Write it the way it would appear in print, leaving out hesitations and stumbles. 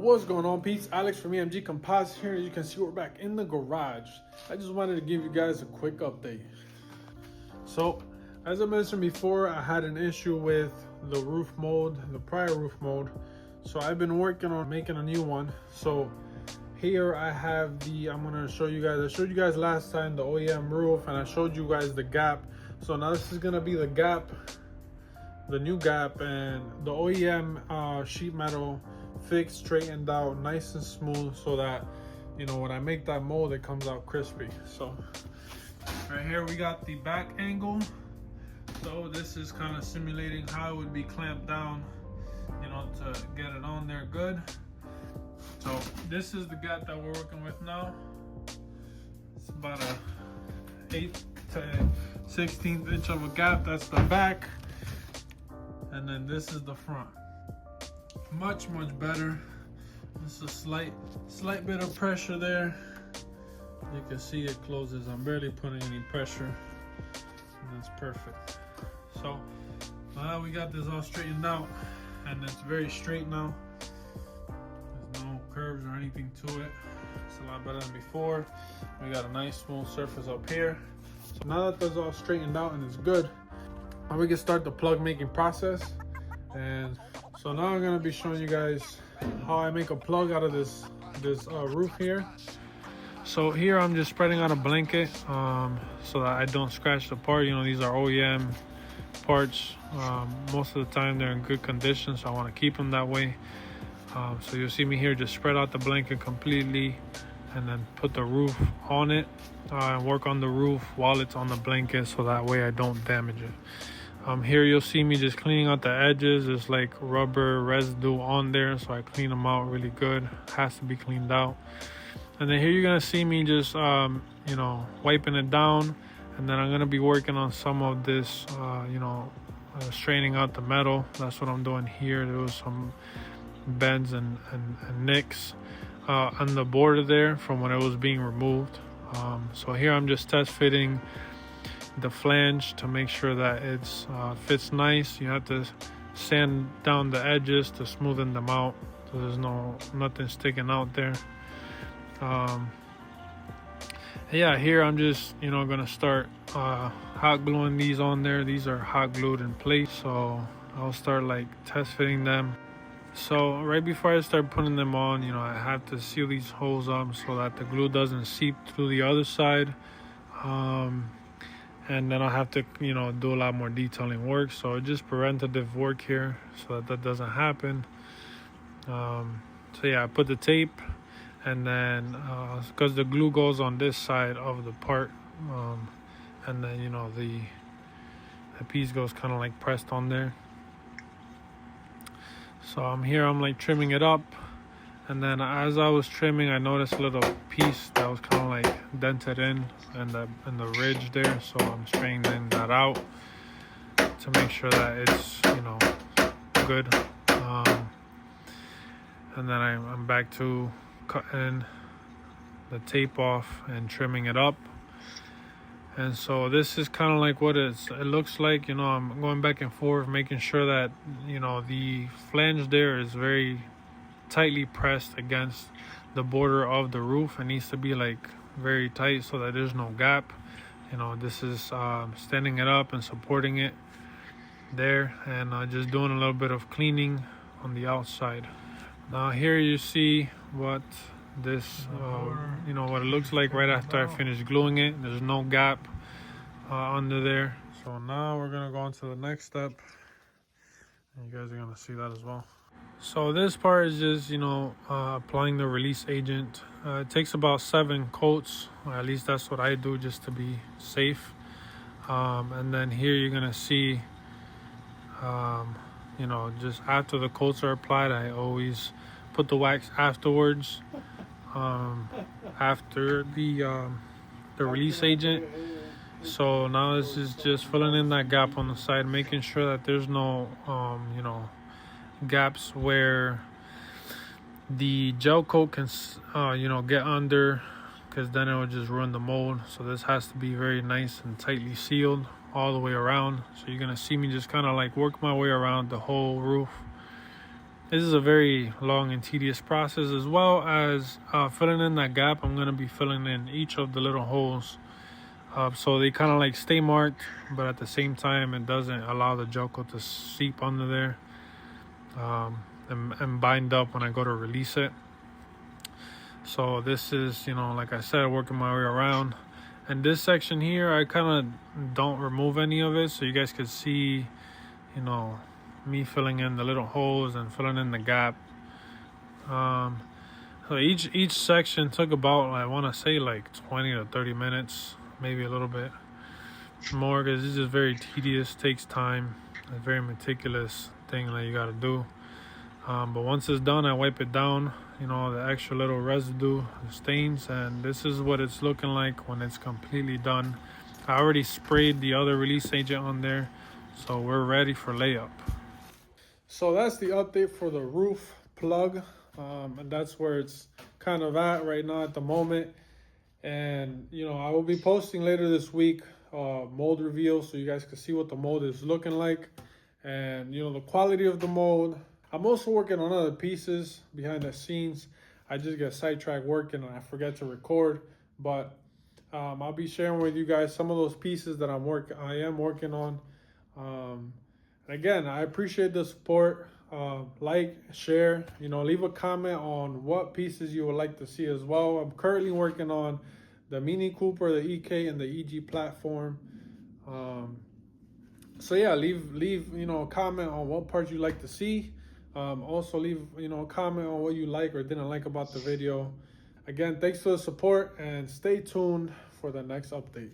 What's going on, peeps? Alex from EMG Composites here. As you can see, we're back in the garage. I just wanted to give you guys a quick update. So, as I mentioned before, I had an issue with the roof mold, the prior roof mold. So I've been working on making a new one. So here I have I'm gonna show you guys, I showed you guys last time the OEM roof and I showed you guys the gap. So now this is gonna be the gap, the new gap, and the OEM sheet metal fixed, straightened out, nice and smooth, so that, you know, when I make that mold, it comes out crispy. So right here we got the back angle. So this is kind of simulating how it would be clamped down, you know, to get it on there good. So this is the gap that we're working with now. It's about a 8 to 16th inch of a gap. That's the back, and then this is the front. Much better. Just a slight bit of pressure there. You can see it closes. I'm barely putting any pressure, and that's perfect. So now we got this all straightened out, and it's very straight now. There's no curves or anything to it. It's a lot better than before. We got a nice smooth surface up here. So now that that's all straightened out and it's good, now we can start the plug making process. And so now I'm gonna be showing you guys how I make a plug out of this roof here. So here I'm just spreading out a blanket so that I don't scratch the part. You know, these are OEM parts. Most of the time they're in good condition, so I want to keep them that way. So you'll see me here just spread out the blanket completely and then put the roof on it and work on the roof while it's on the blanket, so that way I don't damage it. Here you'll see me just cleaning out the edges. There's like rubber residue on there, so I clean them out really good. Has to be cleaned out. And then here you're gonna see me just you know, wiping it down, and then I'm gonna be working on some of this you know, straightening out the metal. That's what I'm doing here. There was some bends and nicks on the border there from when it was being removed. So here I'm just test fitting the flange to make sure that it's fits nice. You have to sand down the edges to smoothen them out, so there's nothing sticking out there. Yeah, here I'm just, you know, gonna start hot gluing these on there. These are hot glued in place, so I'll start like test fitting them. So right before I start putting them on, you know, I have to seal these holes up so that the glue doesn't seep through the other side. And then I'll have to, you know, do a lot more detailing work. So just preventative work here so that doesn't happen. So yeah, I put the tape, and then because the glue goes on this side of the part, and then, you know, the piece goes kind of like pressed on there. So I'm like trimming it up, and then as I was trimming, I noticed a little piece that was kind of like dented in the ridge there. So I'm straightening that out to make sure that it's, you know, good. And then I'm back to cutting the tape off and trimming it up. And so this is kind of like what it looks like. You know, I'm going back and forth, making sure that, you know, the flange there is very tightly pressed against the border of the roof. It needs to be like very tight so that there's no gap. You know, this is standing it up and supporting it there, and just doing a little bit of cleaning on the outside. Now here you see what this you know, what it looks like right after I finish gluing it. There's no gap under there. So now we're gonna go on to the next step, and you guys are gonna see that as well. So this part is just, you know, applying the release agent. It takes about 7 coats, or at least that's what I do, just to be safe. And then here you're gonna see you know, just after the coats are applied, I always put the wax afterwards, after the release agent. So now this is just filling in that gap on the side, making sure that there's no you know, gaps where the gel coat can you know, get under, because then it will just ruin the mold. So this has to be very nice and tightly sealed all the way around. So you're gonna see me just kind of like work my way around the whole roof This is a very long and tedious process, as well as filling in that gap. I'm going to be filling in each of the little holes, so they kind of like stay marked, but at the same time it doesn't allow the gel coat to seep under there and bind up when I go to release it. So this is, you know, like I said, working my way around. And this section here, I kind of don't remove any of it, so you guys can see, you know, me filling in the little holes and filling in the gap. So each section took about, I want to say, like 20 to 30 minutes, maybe a little bit more, because it's just very tedious, takes time, a very meticulous thing that you got to do. But once it's done, I wipe it down, you know, the extra little residue, the stains, and this is what it's looking like when it's completely done. I already sprayed the other release agent on there, so we're ready for layup. So that's the update for the roof plug, and that's where it's kind of at right now at the moment. And you know, I will be posting later this week mold reveal, so you guys can see what the mold is looking like, and you know, the quality of the mold. I'm also working on other pieces behind the scenes. I just get sidetracked working and I forget to record, but I'll be sharing with you guys some of those pieces that I am working on. Again, I appreciate the support. Like, share, you know, leave a comment on what pieces you would like to see as well. I'm currently working on the Mini Cooper, the EK, and the EG platform. So yeah, leave you know, a comment on what parts you like to see. Also leave, you know, a comment on what you like or didn't like about the video. Again, thanks for the support and stay tuned for the next update.